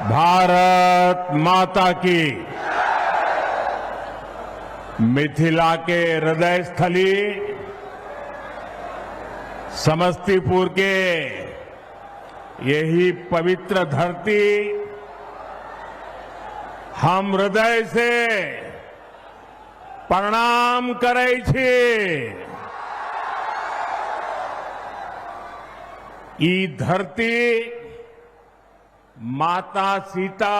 भारत माता की। मिथिला के हृदय स्थली समस्तीपुर के यही पवित्र धरती हम हृदय से प्रणाम करै छी। ई धरती माता सीता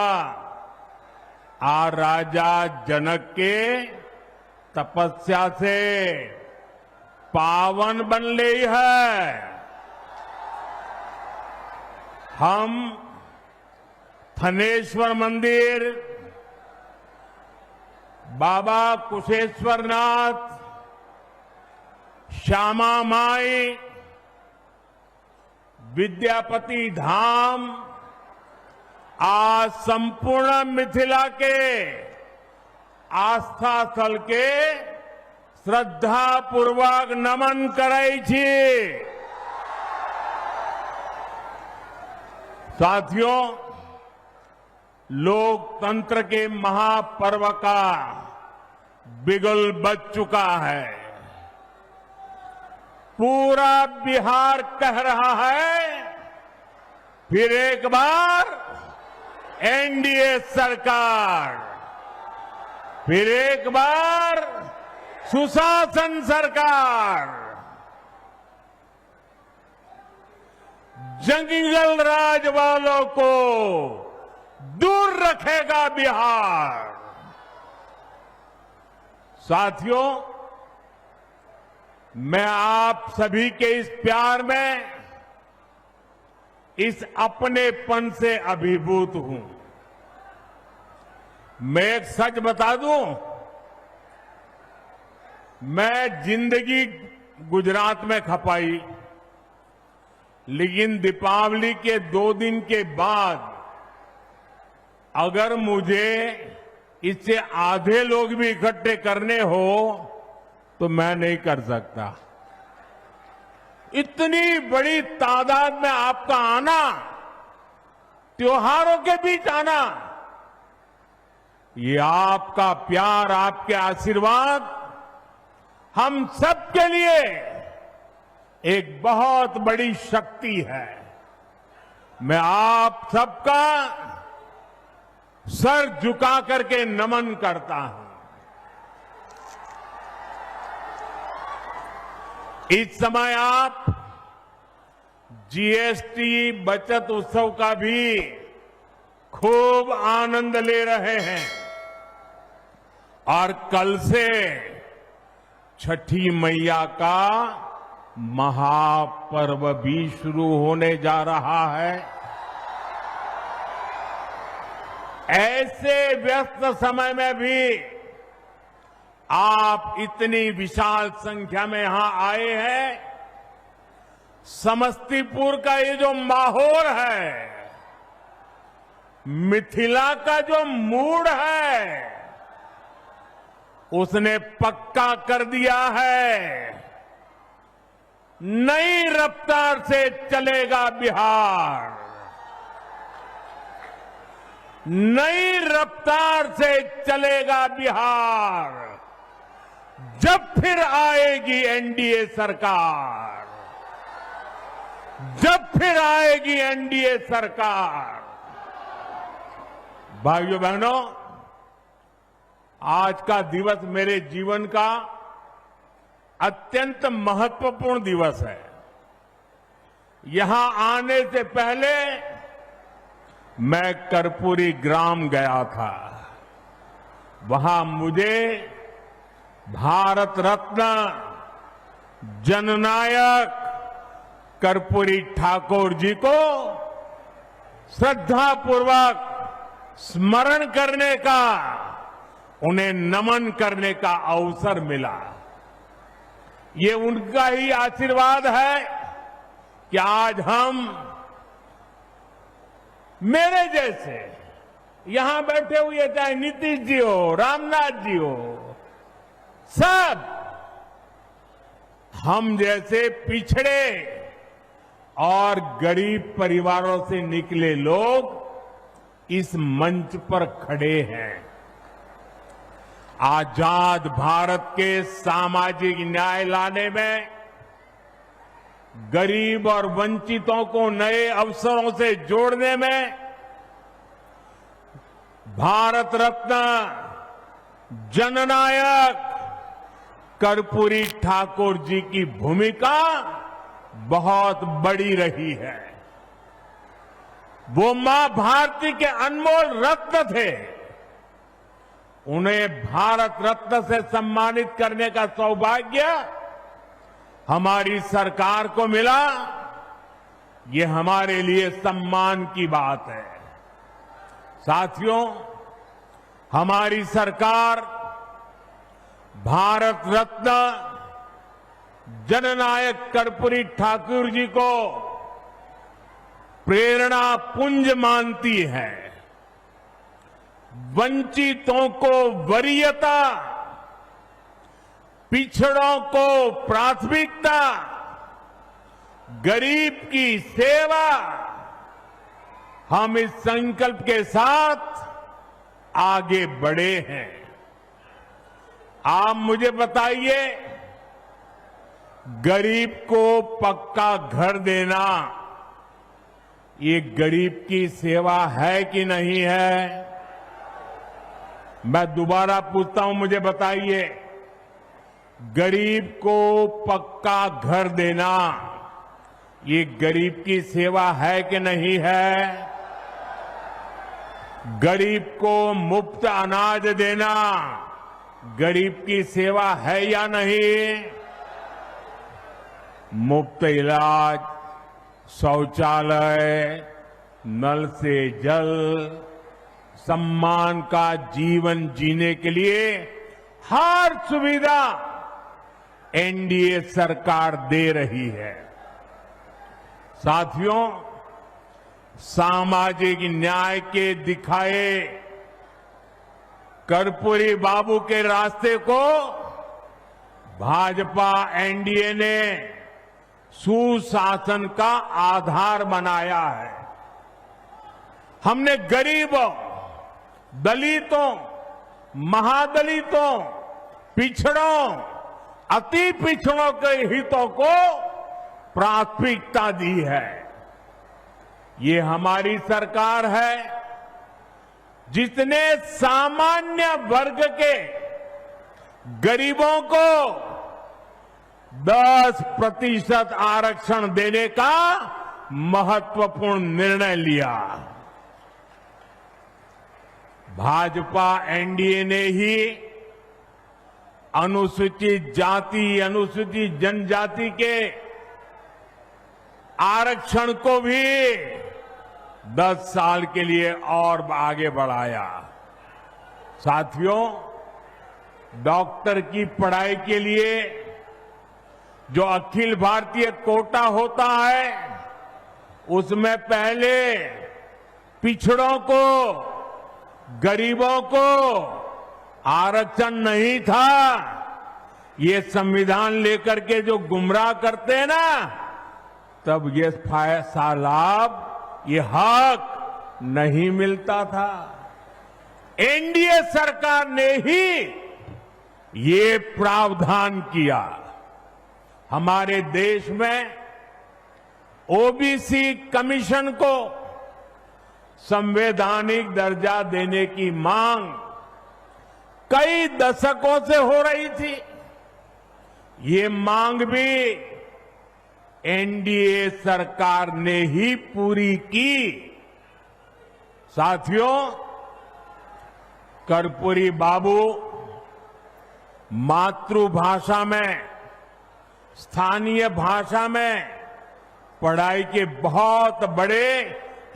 आ राजा जनक के तपस्या से पावन बनले है। हम थनेश्वर मंदिर, बाबा कुशेश्वरनाथ, श्यामा माई, विद्यापति धाम आज संपूर्ण मिथिला के आस्था स्थल के श्रद्धा पूर्वक नमन करै छी। साथियों, लोकतंत्र के महापर्व का बिगुल बज चुका है। पूरा बिहार कह रहा है, फिर एक बार एनडीए सरकार, फिर एक बार सुशासन सरकार। जंगल राज वालों को दूर रखेगा बिहार। साथियों, मैं आप सभी के इस प्यार में, इस अपनेपन से अभिभूत हूं। मैं एक सच बता दूं, मैं जिंदगी गुजरात में खपाई, लेकिन दीपावली के 2 दिन के बाद अगर मुझे इससे आधे लोग भी इकट्ठे करने हो तो मैं नहीं कर सकता। इतनी बड़ी तादाद में आपका आना, त्योहारों के बीच आना, ये आपका प्यार, आपके आशीर्वाद हम सबके लिए एक बहुत बड़ी शक्ति है। मैं आप सबका सर झुका करके नमन करता हूं। इस समय आप जीएसटी बचत उत्सव का भी खूब आनंद ले रहे हैं और कल से छठी मैया का महापर्व भी शुरू होने जा रहा है। ऐसे व्यस्त समय में भी आप इतनी विशाल संख्या में यहां आए हैं। समस्तीपुर का ये जो माहौल है, मिथिला का जो मूड है, उसने पक्का कर दिया है, नई रफ्तार से चलेगा बिहार, नई रफ्तार से चलेगा बिहार। जब फिर आएगी एनडीए सरकार, जब फिर आएगी एनडीए सरकार। भाइयों बहनों, आज का दिवस मेरे जीवन का अत्यंत महत्वपूर्ण दिवस है। यहां आने से पहले मैं कर्पूरी ग्राम गया था। वहां मुझे भारत रत्न जननायक कर्पूरी ठाकुर जी को श्रद्धापूर्वक स्मरण करने का, उन्हें नमन करने का अवसर मिला। ये उनका ही आशीर्वाद है कि आज हम, मेरे जैसे यहां बैठे हुए, चाहे नीतीश जी हो, रामनाथ जी हो, सब हम जैसे पिछड़े और गरीब परिवारों से निकले लोग इस मंच पर खड़े हैं। आजाद भारत के सामाजिक न्याय लाने में, गरीब और वंचितों को नए अवसरों से जोड़ने में भारत रत्न जननायक कर्पूरी ठाकुर जी की भूमिका बहुत बड़ी रही है। वो मां भारती के अनमोल रत्न थे। उन्हें भारत रत्न से सम्मानित करने का सौभाग्य हमारी सरकार को मिला। ये हमारे लिए सम्मान की बात है। साथियों, हमारी सरकार भारत रत्न जननायक कर्पूरी ठाकुर जी को प्रेरणा पुंज मानती है। वंचितों को वरीयता, पिछड़ों को प्राथमिकता, गरीब की सेवा, हम इस संकल्प के साथ आगे बढ़े हैं। आप मुझे बताइए, गरीब को पक्का घर देना ये गरीब की सेवा है कि नहीं है? मैं दोबारा पूछता हूं, मुझे बताइए, गरीब को पक्का घर देना ये गरीब की सेवा है कि नहीं है? गरीब को मुफ्त अनाज देना गरीब की सेवा है या नहीं? मुफ्त इलाज, शौचालय, नल से जल, सम्मान का जीवन जीने के लिए हर सुविधा एनडीए सरकार दे रही है। साथियों, सामाजिक न्याय के दिखाए कर्पूरी बाबू के रास्ते को भाजपा एनडीए ने सुशासन का आधार बनाया है। हमने गरीबों, दलितों, महादलितों, पिछड़ों, अति पिछड़ों के हितों को प्राथमिकता दी है। ये हमारी सरकार है जिसने सामान्य वर्ग के गरीबों को 10% आरक्षण देने का महत्वपूर्ण निर्णय लिया। भाजपा एनडीए ने ही अनुसूचित जाति, अनुसूचित जनजाति के आरक्षण को भी 10 साल के लिए और आगे बढ़ाया। साथियों, डॉक्टर की पढ़ाई के लिए जो अखिल भारतीय कोटा होता है, उसमें पहले पिछड़ों को, गरीबों को आरक्षण नहीं था। ये संविधान लेकर के जो गुमराह करते हैं ना, तब ये लाभ, ये हक नहीं मिलता था। एनडीए सरकार ने ही ये प्रावधान किया। हमारे देश में ओबीसी कमीशन को संवैधानिक दर्जा देने की मांग कई दशकों से हो रही थी। ये मांग भी एनडीए सरकार ने ही पूरी की। साथियों, कर्पूरी बाबू मातृभाषा में, स्थानीय भाषा में पढ़ाई के बहुत बड़े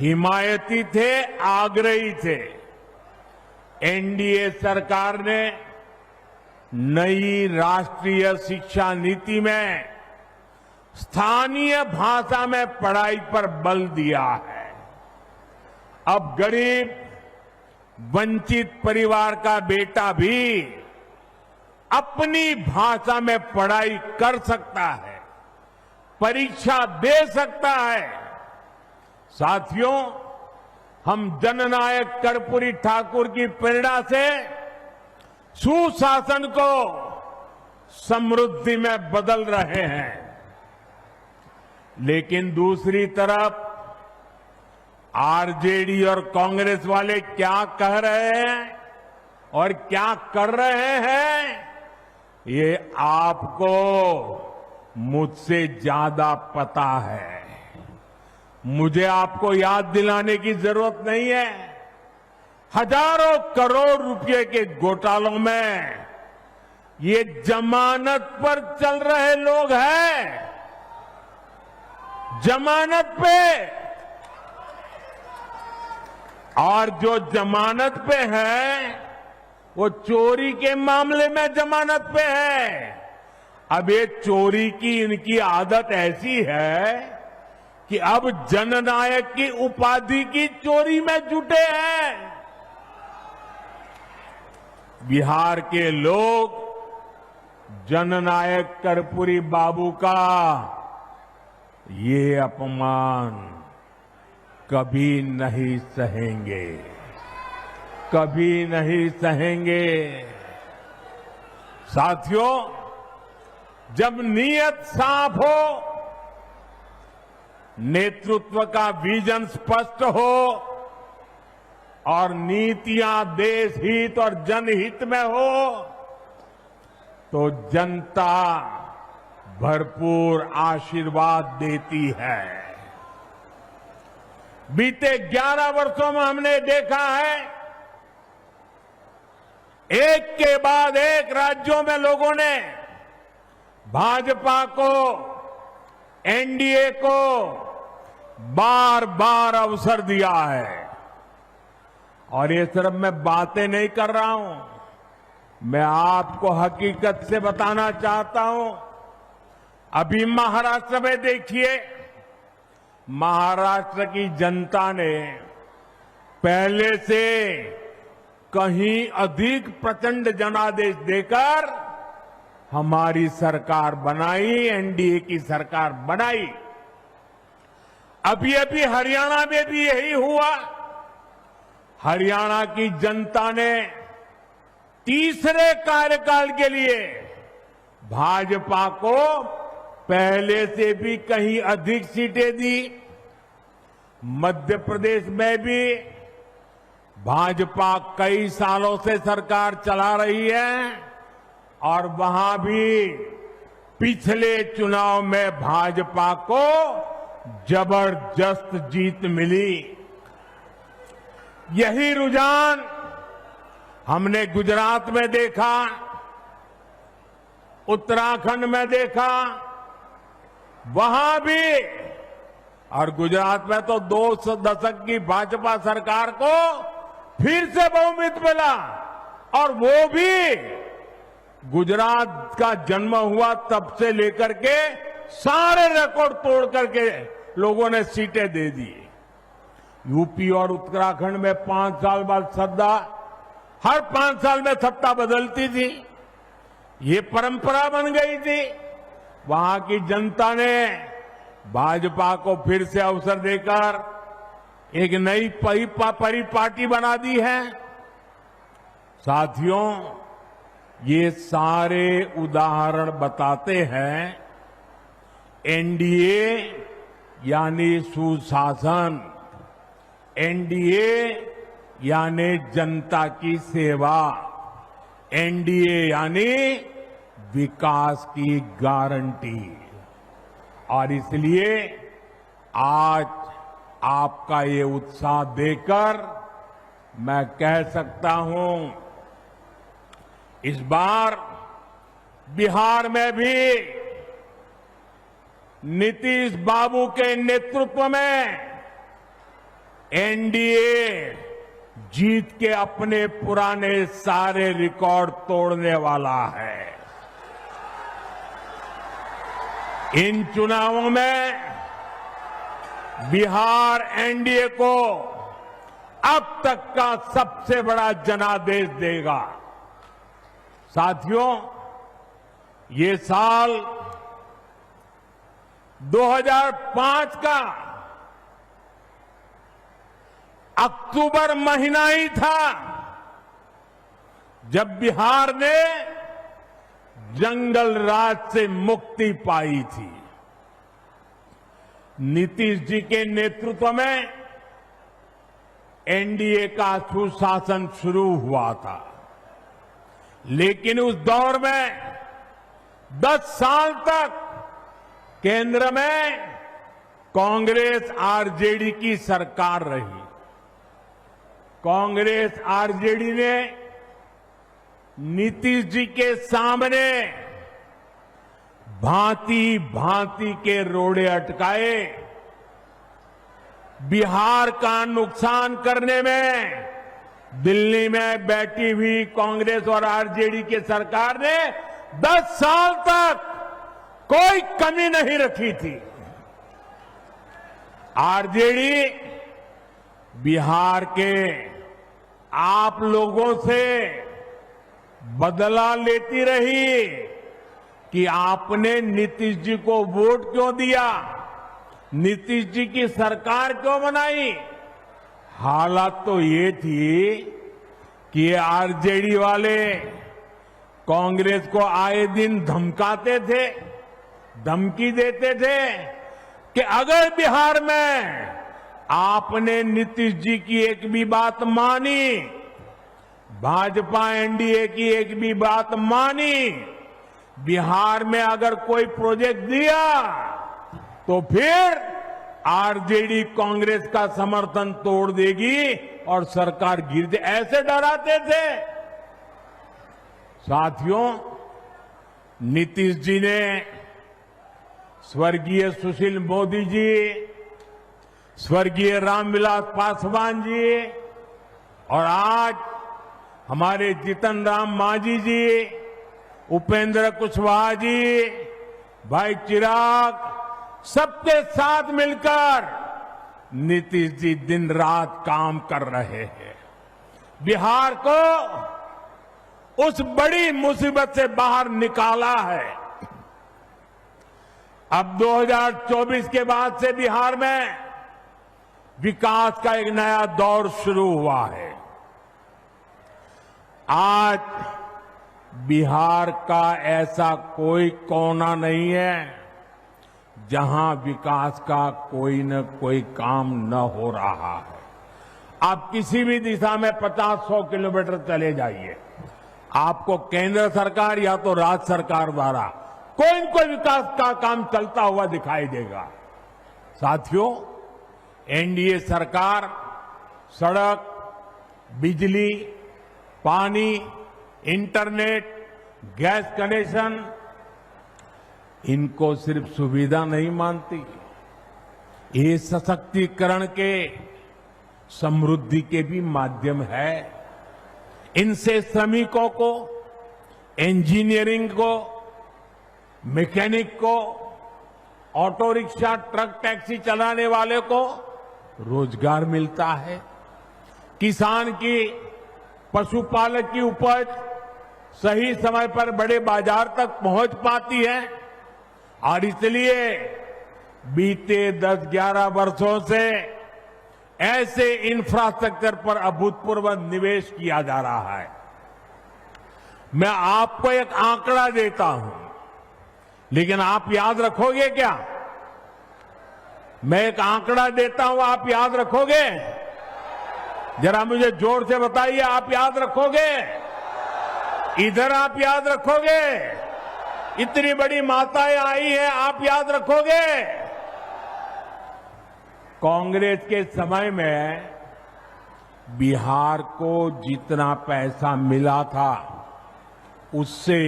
हिमायती थे, आग्रही थे। एनडीए सरकार ने नई राष्ट्रीय शिक्षा नीति में स्थानीय भाषा में पढ़ाई पर बल दिया है। अब गरीब, वंचित परिवार का बेटा भी अपनी भाषा में पढ़ाई कर सकता है, परीक्षा दे सकता है। साथियों, हम जननायक कर्पूरी ठाकुर की प्रेरणा से सुशासन को समृद्धि में बदल रहे हैं। लेकिन दूसरी तरफ आरजेडी और कांग्रेस वाले क्या कह रहे हैं और क्या कर रहे हैं, ये आपको मुझसे ज्यादा पता है। मुझे आपको याद दिलाने की जरूरत नहीं है। हजारों करोड़ रुपए के घोटालों में ये जमानत पर चल रहे लोग हैं, जमानत पे। और जो जमानत पे है वो चोरी के मामले में जमानत पे है। अब ये चोरी की इनकी आदत ऐसी है कि अब जननायक की उपाधि की चोरी में जुटे हैं। बिहार के लोग जननायक कर्पूरी बाबू का ये अपमान कभी नहीं सहेंगे, कभी नहीं सहेंगे। साथियों, जब नीयत साफ हो, नेतृत्व का विजन स्पष्ट हो और नीतियां देश हित और जनहित में हो, तो जनता भरपूर आशीर्वाद देती है। बीते 11 वर्षों में हमने देखा है, एक के बाद एक राज्यों में लोगों ने भाजपा को, एनडीए को बार बार अवसर दिया है। और ये सिर्फ मैं बातें नहीं कर रहा हूं, मैं आपको हकीकत से बताना चाहता हूं। अभी महाराष्ट्र में देखिए, महाराष्ट्र की जनता ने पहले से कहीं अधिक प्रचंड जनादेश देकर हमारी सरकार बनाई, एनडीए की सरकार बनाई। अभी अभी हरियाणा में भी यही हुआ। हरियाणा की जनता ने तीसरे कार्यकाल के लिए भाजपा को पहले से भी कहीं अधिक सीटें दी। मध्य प्रदेश में भी भाजपा कई सालों से सरकार चला रही है और वहां भी पिछले चुनाव में भाजपा को जबरदस्त जीत मिली। यही रुझान हमने गुजरात में देखा, उत्तराखंड में देखा, वहां भी। और गुजरात में तो 2 दशक की भाजपा सरकार को फिर से बहुमत मिला, और वो भी गुजरात का जन्म हुआ तब से लेकर के सारे रिकॉर्ड तोड़ करके लोगों ने सीटें दे दी। यूपी और उत्तराखंड में 5 साल बाद सत्ता, हर 5 साल में सत्ता बदलती थी, ये परंपरा बन गई थी। वहां की जनता ने भाजपा को फिर से अवसर देकर एक नई परिपाटी बना दी है। साथियों, ये सारे उदाहरण बताते हैं एनडीए यानी सुशासन, एनडीए यानी जनता की सेवा, एनडीए यानी विकास की गारंटी। और इसलिए आज आपका ये उत्साह देखकर मैं कह सकता हूं, इस बार बिहार में भी नीतीश बाबू के नेतृत्व में एनडीए जीत के अपने पुराने सारे रिकॉर्ड तोड़ने वाला है। इन चुनावों में बिहार एनडीए को अब तक का सबसे बड़ा जनादेश देगा। साथियों, ये साल 2005 का अक्टूबर महीना ही था जब बिहार ने जंगल राज से मुक्ति पाई थी। नीतीश जी के नेतृत्व में एनडीए का सुशासन शुरू हुआ था, लेकिन उस दौर में 10 साल तक केंद्र में कांग्रेस आरजेडी की सरकार रही। कांग्रेस आरजेडी ने नीतीश जी के सामने भांति भांति के रोड़े अटकाए। बिहार का नुकसान करने में दिल्ली में बैठी हुई कांग्रेस और आरजेडी की सरकार ने 10 साल तक कोई कमी नहीं रखी थी। आरजेडी बिहार के आप लोगों से बदला लेती रही कि आपने नीतीश जी को वोट क्यों दिया, नीतीश जी की सरकार क्यों बनाई। हालात तो ये थी कि ये आरजेडी वाले कांग्रेस को आए दिन धमकाते थे, धमकी देते थे कि अगर बिहार में आपने नीतीश जी की एक भी बात मानी, भाजपा एनडीए की एक भी बात मानी, बिहार में अगर कोई प्रोजेक्ट दिया तो फिर आरजेडी कांग्रेस का समर्थन तोड़ देगी और सरकार गिर जाए, ऐसे डराते थे। साथियों, नीतीश जी ने स्वर्गीय सुशील मोदी जी, स्वर्गीय रामविलास पासवान जी और आज हमारे जीतन राम मांझी जी, उपेंद्र कुशवाहा जी, भाई चिराग, सबके साथ मिलकर नीतीश जी दिन रात काम कर रहे हैं। बिहार को उस बड़ी मुसीबत से बाहर निकाला है। अब 2024 के बाद से बिहार में विकास का एक नया दौर शुरू हुआ है। आज बिहार का ऐसा कोई कोना नहीं है जहां विकास का कोई न कोई काम न हो रहा है। आप किसी भी दिशा में 50-100 किलोमीटर चले जाइए, आपको केंद्र सरकार या तो राज्य सरकार द्वारा कोई न कोई विकास का काम चलता हुआ दिखाई देगा। साथियों, एनडीए सरकार सड़क, बिजली, पानी, इंटरनेट, गैस कनेक्शन, इनको सिर्फ सुविधा नहीं मानती, ये सशक्तिकरण के, समृद्धि के भी माध्यम है। इनसे श्रमिकों को, इंजीनियरिंग को, मैकेनिक को, ऑटो रिक्शा, ट्रक, टैक्सी चलाने वाले को रोजगार मिलता है। किसान की, पशुपालक की उपज सही समय पर बड़े बाजार तक पहुंच पाती है और इसलिए बीते 10-11 वर्षों से ऐसे इंफ्रास्ट्रक्चर पर अभूतपूर्व निवेश किया जा रहा है। मैं आपको एक आंकड़ा देता हूं, लेकिन आप याद रखोगे क्या? मैं एक आंकड़ा देता हूं, आप याद रखोगे? जरा मुझे जोर से बताइए, आप याद रखोगे? इधर आप याद रखोगे? इतनी बड़ी माताएं आई हैं, आप याद रखोगे? कांग्रेस के समय में बिहार को जितना पैसा मिला था उससे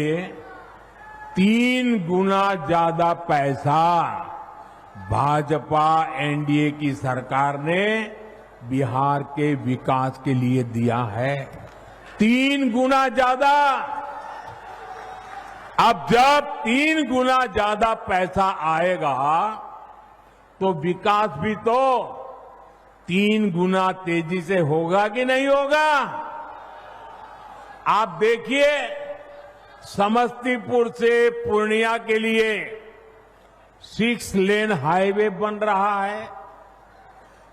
3 गुना ज्यादा पैसा भाजपा एनडीए की सरकार ने बिहार के विकास के लिए दिया है। 3 गुना ज्यादा। अब जब 3 गुना ज्यादा पैसा आएगा तो विकास भी तो 3 गुना तेजी से होगा कि नहीं होगा? आप देखिए, समस्तीपुर से पूर्णिया के लिए 6 लेन हाईवे बन रहा है।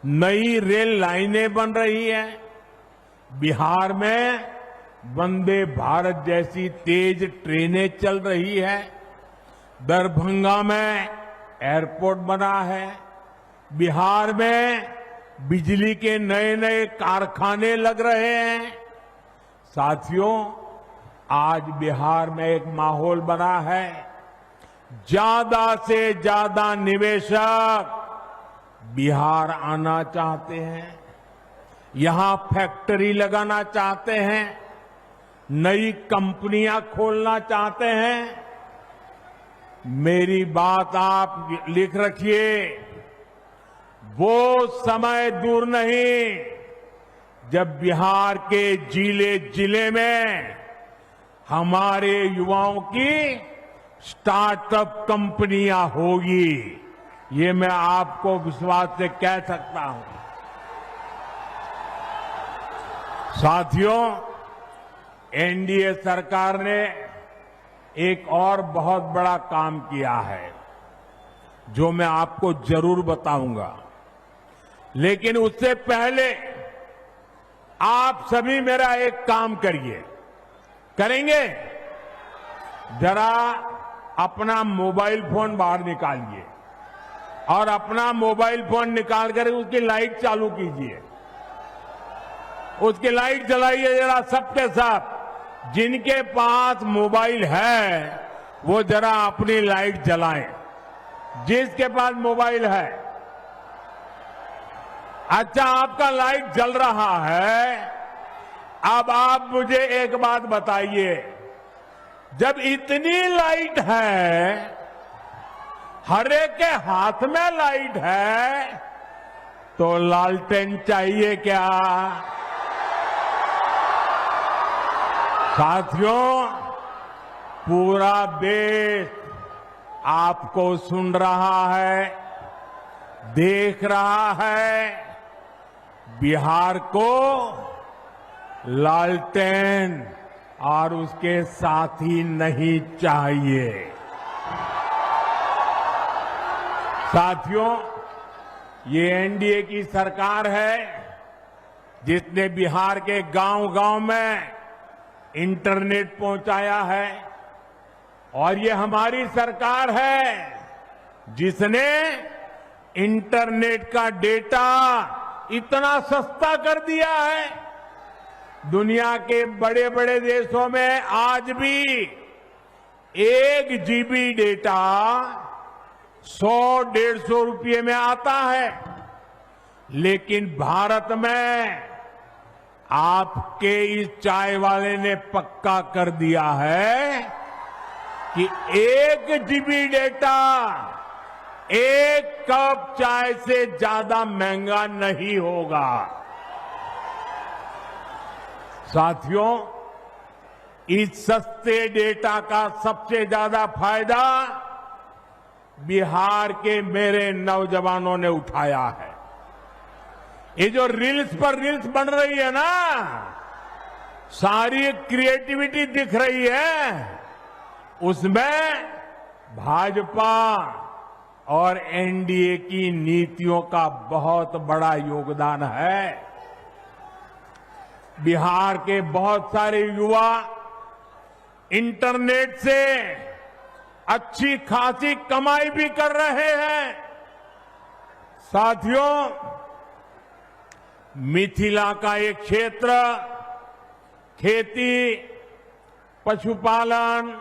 नई रेल लाइनें बन रही हैं। बिहार में वंदे भारत जैसी तेज ट्रेनें चल रही है। दरभंगा में एयरपोर्ट बना है। बिहार में बिजली के नए नए कारखाने लग रहे हैं। साथियों, आज बिहार में एक माहौल बना है। ज्यादा से ज्यादा निवेशक बिहार आना चाहते हैं, यहां फैक्ट्री लगाना चाहते हैं, नई कंपनियां खोलना चाहते हैं। मेरी बात आप लिख रखिए, वो समय दूर नहीं जब बिहार के जिले जिले में हमारे युवाओं की स्टार्टअप कंपनियां होगी। ये मैं आपको विश्वास से कह सकता हूं। साथियों, एनडीए सरकार ने एक और बहुत बड़ा काम किया है जो मैं आपको जरूर बताऊंगा, लेकिन उससे पहले आप सभी मेरा एक काम करिए। करेंगे? जरा अपना मोबाइल फोन बाहर निकालिए और अपना मोबाइल फोन निकाल कर उसकी लाइट चालू कीजिए, उसकी लाइट जलाइए जरा सबके सब। जिनके पास मोबाइल है वो जरा अपनी लाइट जलाएं। जिसके पास मोबाइल है, अच्छा आपका लाइट जल रहा है। अब आप मुझे एक बात बताइए, जब इतनी लाइट है, हर एक के हाथ में लाइट है, तो लालटेन चाहिए क्या? साथियों, पूरा देश आपको सुन रहा है, देख रहा है। बिहार को लालटेन और उसके साथी नहीं चाहिए। साथियों, ये एनडीए की सरकार है जिसने बिहार के गांव-गांव में इंटरनेट पहुंचाया है, और ये हमारी सरकार है जिसने इंटरनेट का डेटा इतना सस्ता कर दिया है। दुनिया के बड़े बड़े देशों में आज भी 1 जीबी डेटा 100-150 रुपये में आता है, लेकिन भारत में आपके इस चाय वाले ने पक्का कर दिया है कि 1 जीबी डेटा 1 कप चाय से ज्यादा महंगा नहीं होगा। साथियों, इस सस्ते डेटा का सबसे ज्यादा फायदा बिहार के मेरे नौजवानों ने उठाया है। ये जो रील्स पर रील्स बन रही है ना, सारी क्रिएटिविटी दिख रही है, उसमें भाजपा और एनडीए की नीतियों का बहुत बड़ा योगदान है। बिहार के बहुत सारे युवा इंटरनेट से अच्छी खासी कमाई भी कर रहे हैं। साथियों, मिथिला का एक क्षेत्र खेती, पशुपालन,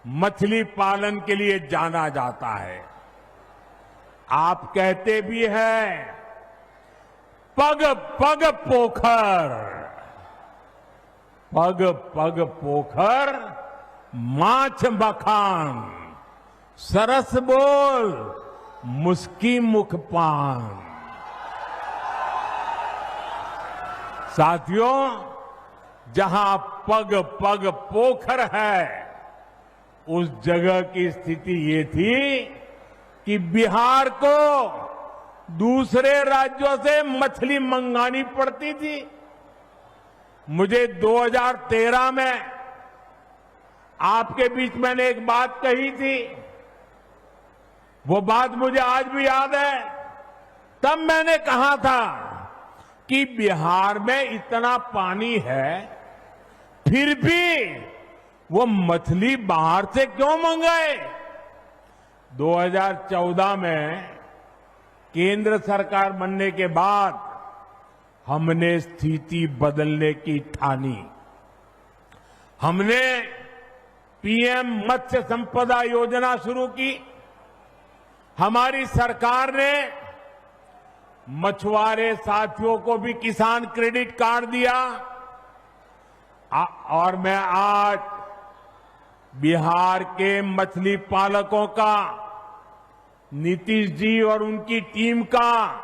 मछली पालन के लिए जाना जाता है। आप कहते भी हैं पग पग पोखर, पग पग पोखर माछ बखान, सरस बोल मुस्की मुख पान। साथियों, जहां पग पग पोखर है, उस जगह की स्थिति ये थी कि बिहार को दूसरे राज्यों से मछली मंगानी पड़ती थी। मुझे 2013 में आपके बीच मैंने एक बात कही थी, वो बात मुझे आज भी याद है। तब मैंने कहा था कि बिहार में इतना पानी है, फिर भी वो मछली बाहर से क्यों मंगाए। 2014 में केंद्र सरकार बनने के बाद हमने स्थिति बदलने की ठानी। हमने पीएम मत्स्य संपदा योजना शुरू की। हमारी सरकार ने मछुआरे साथियों को भी किसान क्रेडिट कार्ड दिया। और मैं आज बिहार के मछली पालकों का, नीतीश जी और उनकी टीम का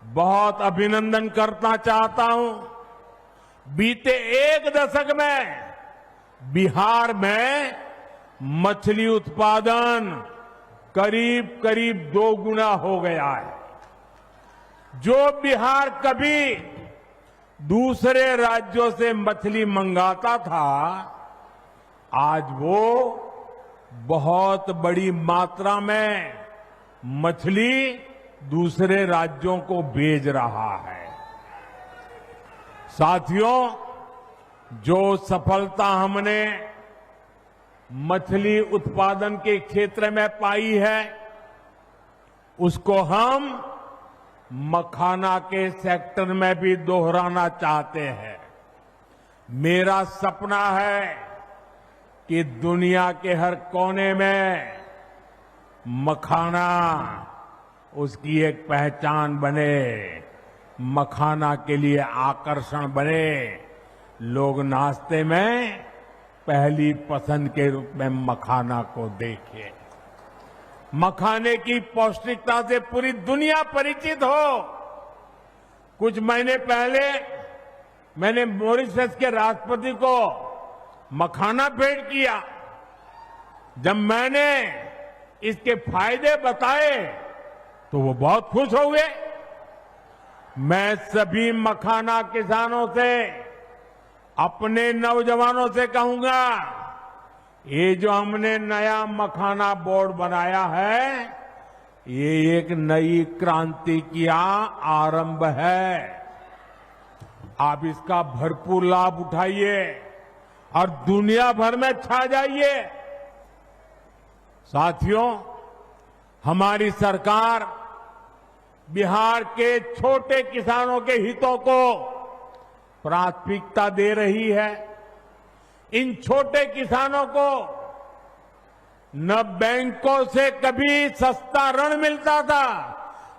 बहुत अभिनंदन करना चाहता हूं। बीते एक दशक में बिहार में मछली उत्पादन करीब करीब 2 गुना हो गया है। जो बिहार कभी दूसरे राज्यों से मछली मंगाता था, आज वो बहुत बड़ी मात्रा में मछली दूसरे राज्यों को भेज रहा है। साथियों, जो सफलता हमने मछली उत्पादन के क्षेत्र में पाई है, उसको हम मखाना के सेक्टर में भी दोहराना चाहते हैं। मेरा सपना है कि दुनिया के हर कोने में मखाना उसकी एक पहचान बने, मखाना के लिए आकर्षण बने, लोग नाश्ते में पहली पसंद के रूप में मखाना को देखें। मखाने की पौष्टिकता से पूरी दुनिया परिचित हो। कुछ महीने पहले मैंने मॉरिशस के राष्ट्रपति को मखाना भेंट किया। जब मैंने इसके फायदे बताए तो वो बहुत खुश हो गए। मैं सभी मखाना किसानों से, अपने नौजवानों से कहूंगा, ये जो हमने नया मखाना बोर्ड बनाया है, ये एक नई क्रांति की आरंभ है। आप इसका भरपूर लाभ उठाइए और दुनिया भर में छा जाइए। साथियों, हमारी सरकार बिहार के छोटे किसानों के हितों को प्राथमिकता दे रही है। इन छोटे किसानों को न बैंकों से कभी सस्ता ऋण मिलता था।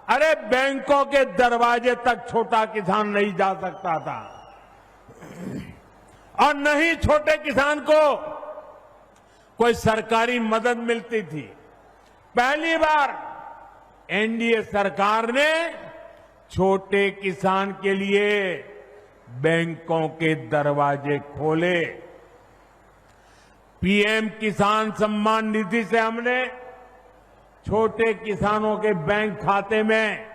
अरे बैंकों के दरवाजे तक छोटा किसान नहीं जा सकता था, और न ही छोटे किसान को कोई सरकारी मदद मिलती थी। पहली बार एनडीए सरकार ने छोटे किसान के लिए बैंकों के दरवाजे खोले। पीएम किसान सम्मान निधि से हमने छोटे किसानों के बैंक खाते में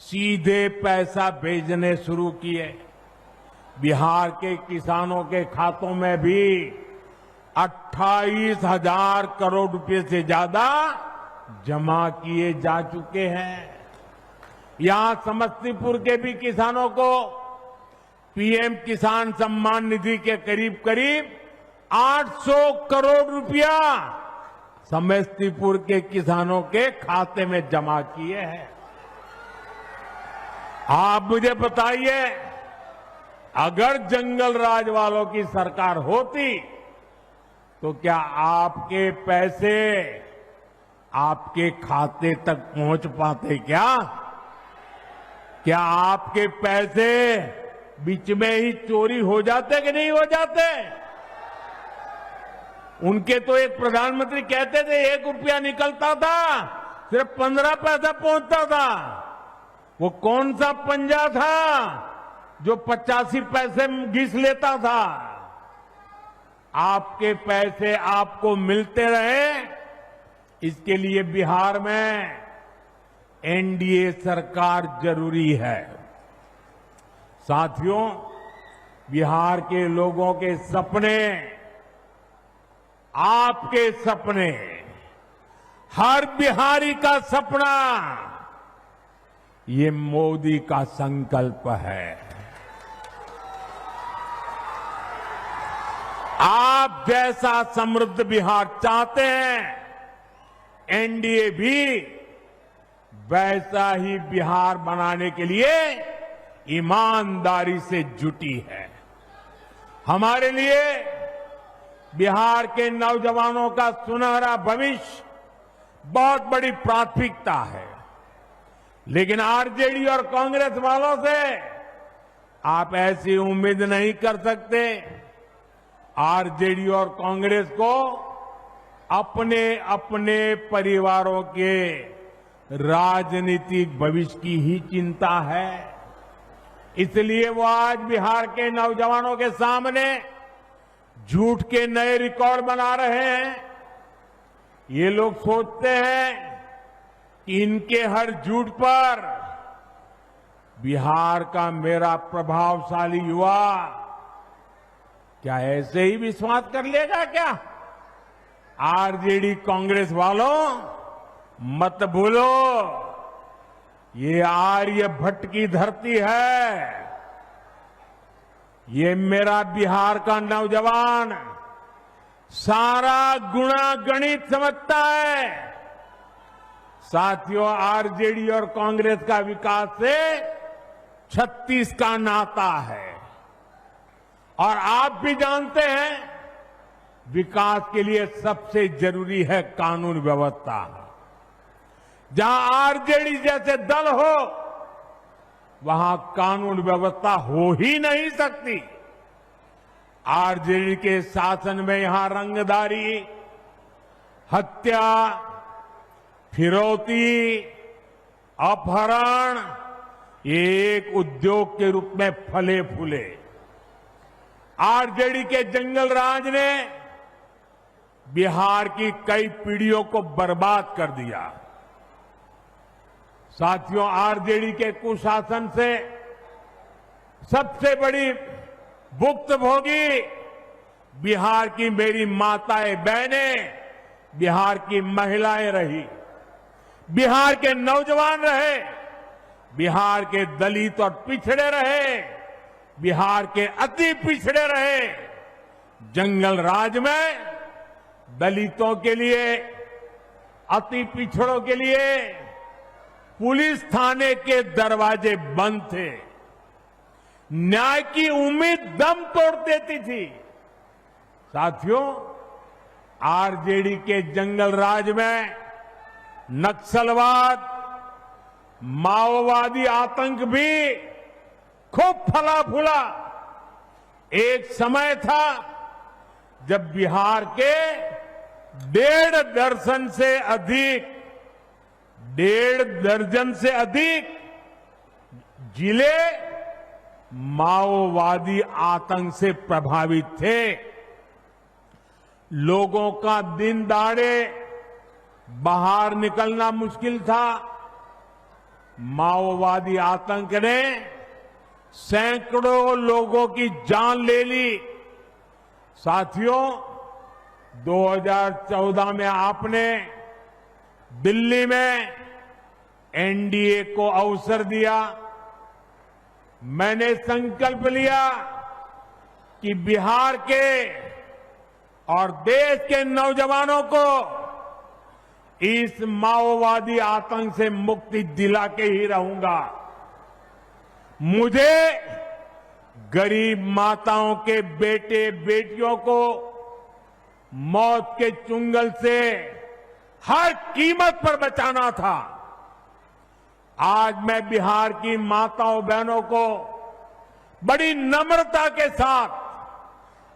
सीधे पैसा भेजने शुरू किए। बिहार के किसानों के खातों में भी 28,000 करोड़ रुपए से ज्यादा जमा किए जा चुके हैं। यहां समस्तीपुर के भी किसानों को पीएम किसान सम्मान निधि के करीब करीब 800 करोड़ रुपया समस्तीपुर के किसानों के खाते में जमा किए हैं। आप मुझे बताइए, अगर जंगल राज वालों की सरकार होती तो क्या आपके पैसे आपके खाते तक पहुंच पाते? क्या आपके पैसे बीच में ही चोरी हो जाते कि नहीं हो जाते? उनके तो एक प्रधानमंत्री कहते थे 1 रुपया निकलता था, सिर्फ 15 पैसा पहुंचता था। वो कौन सा पंजा था जो 85 पैसे घिस लेता था? आपके पैसे आपको मिलते रहे, इसके लिए बिहार में एनडीए सरकार जरूरी है। साथियों, बिहार के लोगों के सपने, आपके सपने, हर बिहारी का सपना ये मोदी का संकल्प है। आप जैसा समृद्ध बिहार चाहते हैं, एनडीए भी वैसा ही बिहार बनाने के लिए ईमानदारी से जुटी है। हमारे लिए बिहार के नौजवानों का सुनहरा भविष्य बहुत बड़ी प्राथमिकता है, लेकिन आरजेडी और कांग्रेस वालों से आप ऐसी उम्मीद नहीं कर सकते। आरजेडी और कांग्रेस को अपने अपने परिवारों के राजनीतिक भविष्य की ही चिंता है। इसलिए वो आज बिहार के नौजवानों के सामने झूठ के नए रिकॉर्ड बना रहे हैं। ये लोग सोचते हैं कि इनके हर झूठ पर बिहार का मेरा प्रभावशाली युवा क्या ऐसे ही विश्वास कर लेगा क्या? आरजेडी कांग्रेस वालों, मत भूलो, ये आर्यभट्ट की धरती है। ये मेरा बिहार का नौजवान सारा गुणा गणित समझता है। साथियों, आरजेडी और कांग्रेस का विकास से 36 का नाता है, और आप भी जानते हैं विकास के लिए सबसे जरूरी है कानून व्यवस्था। जहां आरजेडी जैसे दल हो, वहां कानून व्यवस्था हो ही नहीं सकती। आरजेडी के शासन में यहां रंगदारी, हत्या, फिरौती, अपहरण ये एक उद्योग के रूप में फले फूले। आरजेडी के जंगल राज ने बिहार की कई पीढ़ियों को बर्बाद कर दिया। साथियों, आरजेडी के कुशासन से सबसे बड़ी भुक्तभोगी बिहार की मेरी माताएं बहनें, बिहार की महिलाएं रही, बिहार के नौजवान रहे, बिहार के दलित और पिछड़े रहे, बिहार के अति पिछड़े रहे। जंगल राज में दलितों के लिए, अति पिछड़ों के लिए पुलिस थाने के दरवाजे बंद थे। न्याय की उम्मीद दम तोड़ देती थी। साथियों, आरजेडी के जंगल राज में नक्सलवाद, माओवादी आतंक भी खूब फला फूला। एक समय था जब बिहार के 1.5 दर्जन से अधिक जिले माओवादी आतंक से प्रभावित थे। लोगों का दिन दहाड़े बाहर निकलना मुश्किल था। माओवादी आतंक ने सैकड़ों लोगों की जान ले ली। साथियों, 2014 में आपने दिल्ली में एनडीए को अवसर दिया। मैंने संकल्प लिया कि बिहार के और देश के नौजवानों को इस माओवादी आतंक से मुक्ति दिला के ही रहूंगा। मुझे गरीब माताओं के बेटे बेटियों को मौत के चुंगल से हर कीमत पर बचाना था। आज मैं बिहार की माताओं बहनों को बड़ी नम्रता के साथ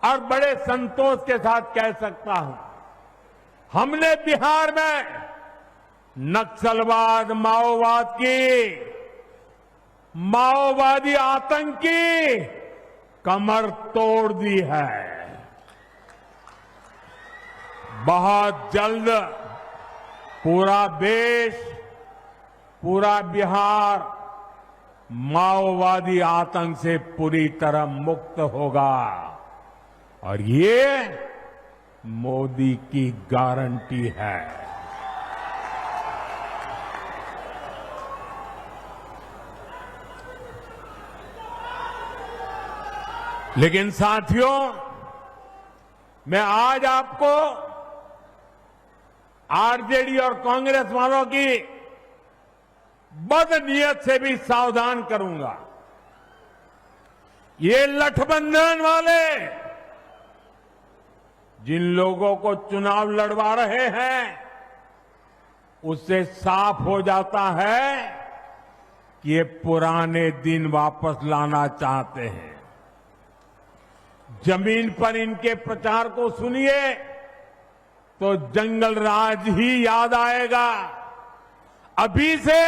और बड़े संतोष के साथ कह सकता हूं, हमने बिहार में नक्सलवाद, माओवादी आतंक की कमर तोड़ दी है। बहुत जल्द पूरा देश, पूरा बिहार माओवादी आतंक से पूरी तरह मुक्त होगा, और ये मोदी की गारंटी है। लेकिन साथियों, मैं आज आपको आरजेडी और कांग्रेस वालों की बदनीयत से भी सावधान करूंगा। ये लठबंधन वाले जिन लोगों को चुनाव लड़वा रहे हैं, उससे साफ हो जाता है कि ये पुराने दिन वापस लाना चाहते हैं। जमीन पर इनके प्रचार को सुनिए तो जंगल राज ही याद आएगा। अभी से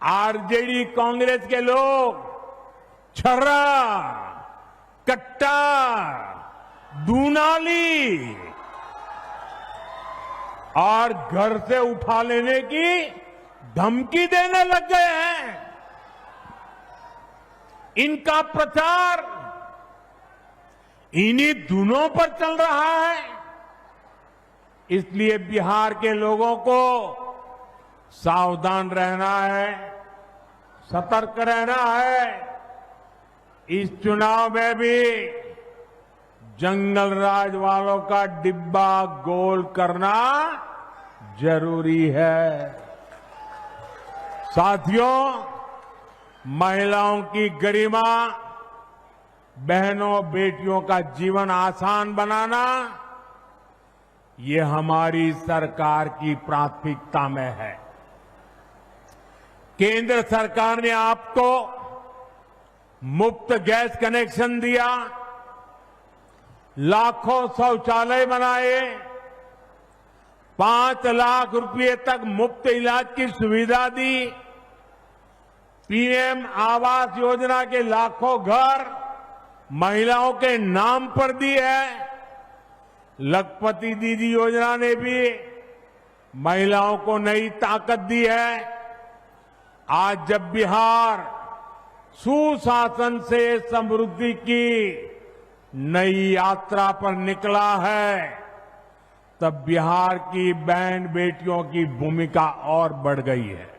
आरजेडी कांग्रेस के लोग छर्रा, कट्टा, दूनाली और घर से उठा लेने की धमकी देने लग गए हैं। इनका प्रचार इन्हीं धुनों पर चल रहा है। इसलिए बिहार के लोगों को सावधान रहना है, सतर्क रहना है। इस चुनाव में भी जंगल राज वालों का डिब्बा गोल करना जरूरी है। साथियों, महिलाओं की गरिमा, बहनों बेटियों का जीवन आसान बनाना, ये हमारी सरकार की प्राथमिकता में है। केंद्र सरकार ने आपको मुफ्त गैस कनेक्शन दिया, लाखों शौचालय बनाए, 5 लाख रुपए तक मुफ्त इलाज की सुविधा दी, पीएम आवास योजना के लाखों घर महिलाओं के नाम पर दी है। लखपति दीदी योजना ने भी महिलाओं को नई ताकत दी है। आज जब बिहार सुशासन से समृद्धि की नई यात्रा पर निकला है, तब बिहार की बहन बेटियों की भूमिका और बढ़ गई है।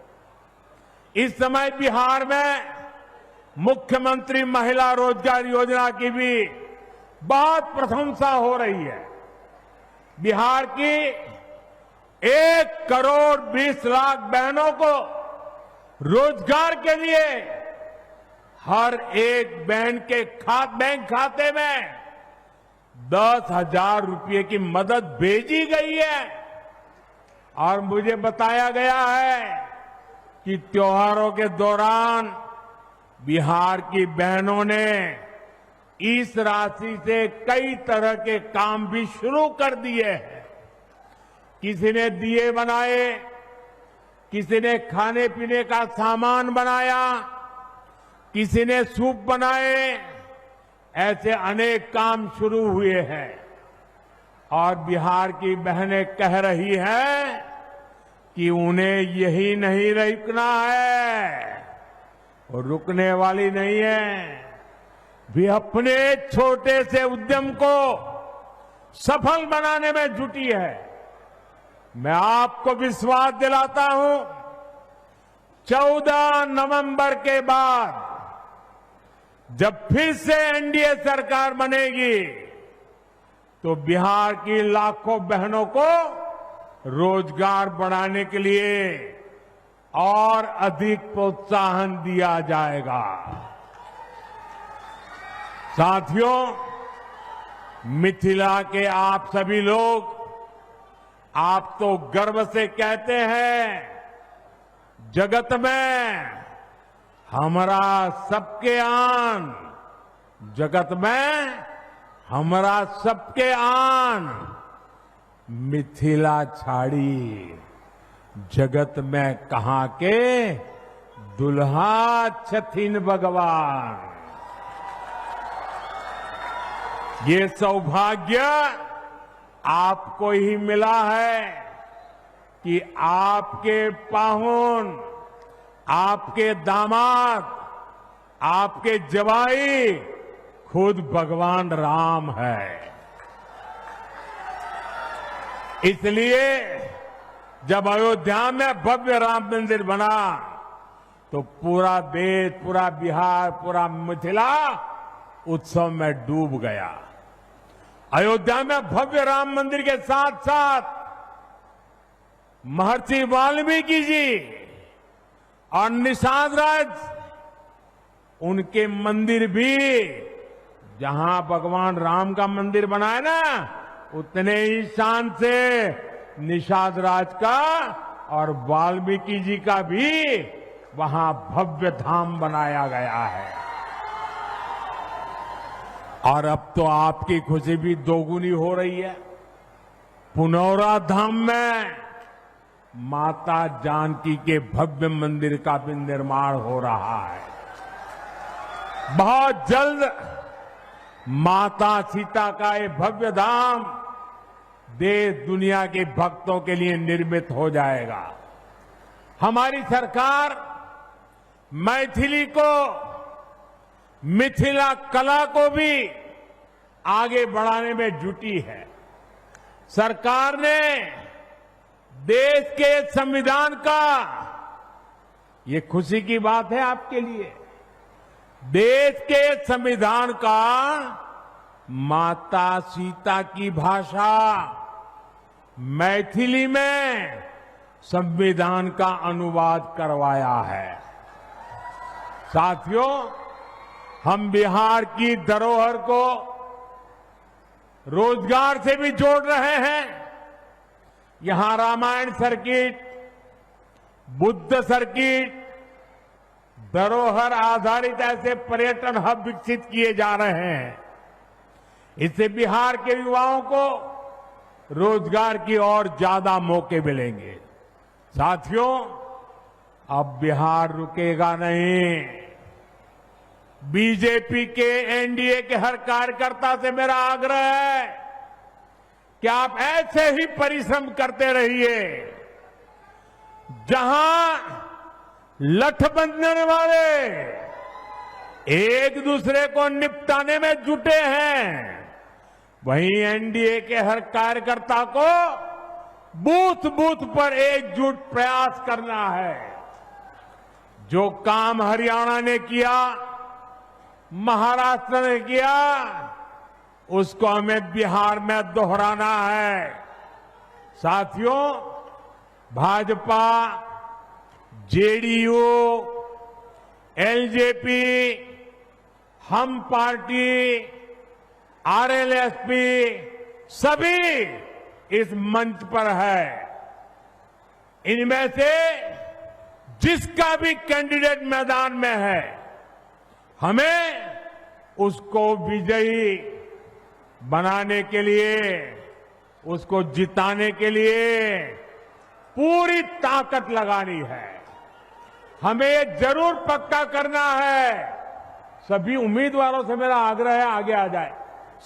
इस समय बिहार में मुख्यमंत्री महिला रोजगार योजना की भी बहुत प्रशंसा हो रही है। बिहार की 1 करोड़ 20 लाख बहनों को रोजगार के लिए हर एक बहन के बैंक खाते में 10,000 रुपये की मदद भेजी गई है। और मुझे बताया गया है कि त्योहारों के दौरान बिहार की बहनों ने इस राशि से कई तरह के काम भी शुरू कर दिए हैं। किसी ने दिए बनाए, किसी ने खाने पीने का सामान बनाया, किसी ने सूप बनाए, ऐसे अनेक काम शुरू हुए हैं। और बिहार की बहनें कह रही हैं कि उन्हें यही नहीं रुकना है, और रुकने वाली नहीं है। वे अपने छोटे से उद्यम को सफल बनाने में जुटी है। मैं आपको विश्वास दिलाता हूं, 14 नवंबर के बाद जब फिर से एनडीए सरकार बनेगी, तो बिहार की लाखों बहनों को रोजगार बढ़ाने के लिए और अधिक प्रोत्साहन दिया जाएगा। साथियों, मिथिला के आप सभी लोग, आप तो गर्व से कहते हैं, जगत में हमारा सबके आन, जगत में हमारा सबके आन, मिथिला छाड़ी जगत में कहां के दुल्हा छथिन भगवान। ये सौभाग्य आपको ही मिला है कि आपके पाहुन, आपके दामाद, आपके जवाई खुद भगवान राम है। इसलिए जब अयोध्या में भव्य राम मंदिर बना, तो पूरा देश, पूरा बिहार, पूरा मिथिला उत्सव में डूब गया। अयोध्या में भव्य राम मंदिर के साथ साथ महर्षि वाल्मीकि जी और निषाद राज उनके मंदिर भी, जहां भगवान राम का मंदिर बना है ना, उतने ही शान से निषाद राज का और वाल्मीकि जी का भी वहां भव्य धाम बनाया गया है। और अब तो आपकी खुशी भी दोगुनी हो रही है। पुनौरा धाम में माता जानकी के भव्य मंदिर का भी निर्माण हो रहा है। बहुत जल्द माता सीता का ये भव्य धाम देश दुनिया के भक्तों के लिए निर्मित हो जाएगा। हमारी सरकार मैथिली को, मिथिला कला को भी आगे बढ़ाने में जुटी है। सरकार ने देश के संविधान का, ये खुशी की बात है आपके लिए, देश के संविधान का माता सीता की भाषा मैथिली में संविधान का अनुवाद करवाया है। साथियों, हम बिहार की धरोहर को रोजगार से भी जोड़ रहे हैं। यहां रामायण सर्किट, बुद्ध सर्किट, धरोहर आधारित ऐसे पर्यटन हब विकसित किए जा रहे हैं। इससे बिहार के युवाओं को रोजगार की और ज्यादा मौके मिलेंगे। साथियों, अब बिहार रुकेगा नहीं। बीजेपी के, एनडीए के हर कार्यकर्ता से मेरा आग्रह है कि आप ऐसे ही परिश्रम करते रहिए। जहां लठ बंधने वाले एक दूसरे को निपटाने में जुटे हैं, वहीं एनडीए के हर कार्यकर्ता को बूथ बूथ पर एकजुट प्रयास करना है। जो काम हरियाणा ने किया, महाराष्ट्र ने किया, उसको हमें बिहार में दोहराना है। साथियों, भाजपा, जेडीयू, एलजेपी, हम पार्टी, आरएलएसपी सभी इस मंच पर है। इनमें से जिसका भी कैंडिडेट मैदान में है, हमें उसको विजयी बनाने के लिए, उसको जिताने के लिए पूरी ताकत लगानी है। हमें ये जरूर पक्का करना है। सभी उम्मीदवारों से मेरा आग्रह है, आगे आ जाए।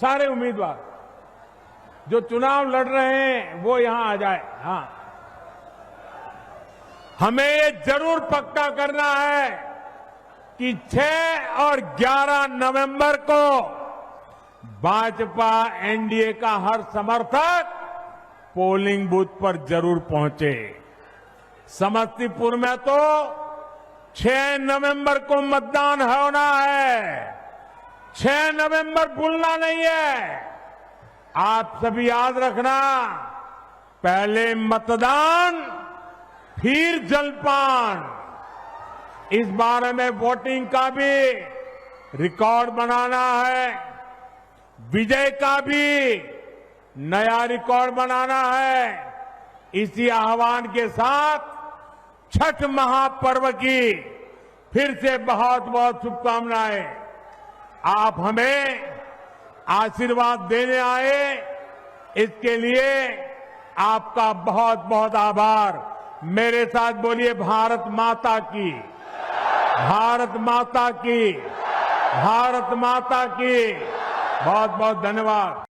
सारे उम्मीदवार जो चुनाव लड़ रहे हैं वो यहां आ जाए। हाँ, हमें ये जरूर पक्का करना है कि 6 और 11 नवंबर को भाजपा, एनडीए का हर समर्थक पोलिंग बूथ पर जरूर पहुंचे। समस्तीपुर में तो 6 नवंबर को मतदान होना है। 6 नवंबर भूलना नहीं है। आप सभी याद रखना, पहले मतदान फिर जलपान। इस बारे में वोटिंग का भी रिकॉर्ड बनाना है, विजय का भी नया रिकॉर्ड बनाना है। इसी आह्वान के साथ छठ महापर्व की फिर से बहुत बहुत शुभकामनाएं। आप हमें आशीर्वाद देने आए, इसके लिए आपका बहुत बहुत आभार। मेरे साथ बोलिए, भारत माता की, भारत माता की, भारत माता की। बहुत बहुत धन्यवाद।